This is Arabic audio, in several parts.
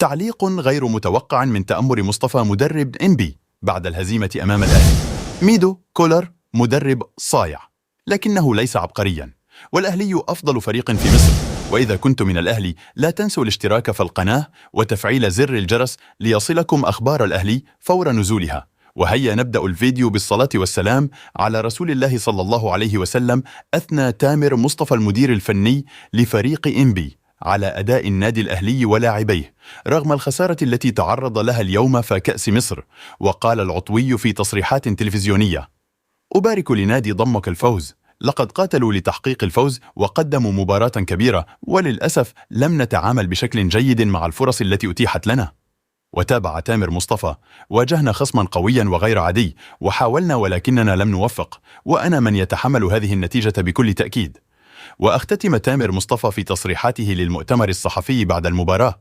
تعليق غير متوقع من تأمر مصطفى مدرب إنبي بعد الهزيمة أمام الأهلي. ميدو كولر مدرب صايع لكنه ليس عبقريا، والأهلي أفضل فريق في مصر. وإذا كنتم من الأهلي لا تنسوا الاشتراك في القناة وتفعيل زر الجرس ليصلكم أخبار الأهلي فور نزولها. وهيا نبدأ الفيديو بالصلاة والسلام على رسول الله صلى الله عليه وسلم. أثنى تامر مصطفى المدير الفني لفريق إنبي على أداء النادي الأهلي ولاعبيه رغم الخسارة التي تعرض لها اليوم في كأس مصر. وقال العطوي في تصريحات تلفزيونية: أبارك لنادي ضمك الفوز، لقد قاتلوا لتحقيق الفوز وقدموا مباراة كبيرة، وللأسف لم نتعامل بشكل جيد مع الفرص التي أتيحت لنا. وتابع تامر مصطفى: واجهنا خصما قويا وغير عادي وحاولنا ولكننا لم نوفق، وأنا من يتحمل هذه النتيجة بكل تأكيد. واختتم تامر مصطفى في تصريحاته للمؤتمر الصحفي بعد المباراة: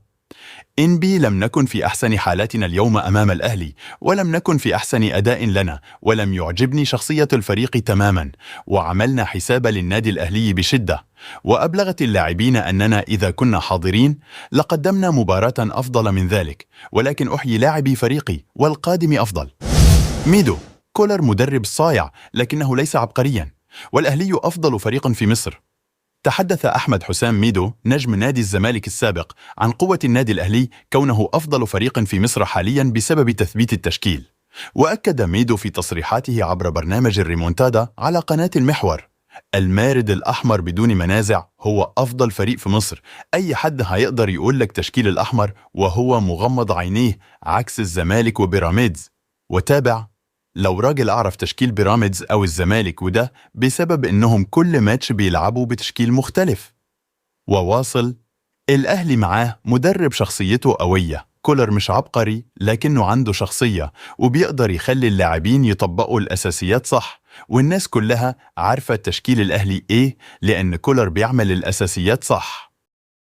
إنبي لم نكن في أحسن حالاتنا اليوم أمام الأهلي، ولم نكن في أحسن أداء لنا، ولم يعجبني شخصية الفريق تماما، وعملنا حساب للنادي الأهلي بشدة، وأبلغت اللاعبين أننا إذا كنا حاضرين لقدمنا مباراة أفضل من ذلك، ولكن أحيي لاعبي فريقي والقادم أفضل. ميدو كولر مدرب صايع لكنه ليس عبقريا، والأهلي أفضل فريق في مصر. تحدث أحمد حسام ميدو نجم نادي الزمالك السابق عن قوة النادي الأهلي كونه أفضل فريق في مصر حاليا بسبب تثبيت التشكيل. وأكد ميدو في تصريحاته عبر برنامج الريمونتادا على قناة المحور: المارد الأحمر بدون منازع هو أفضل فريق في مصر، أي حد هيقدر يقول لك تشكيل الأحمر وهو مغمض عينيه عكس الزمالك وبيراميدز. وتابع: لو راجل أعرف تشكيل بيراميدز أو الزمالك، وده بسبب إنهم كل ماتش بيلعبوا بتشكيل مختلف. وواصل: الأهلي معاه مدرب شخصيته قوية، كولر مش عبقري لكنه عنده شخصية وبيقدر يخلي اللاعبين يطبقوا الأساسيات صح، والناس كلها عارفة تشكيل الأهلي إيه لأن كولر بيعمل الأساسيات صح.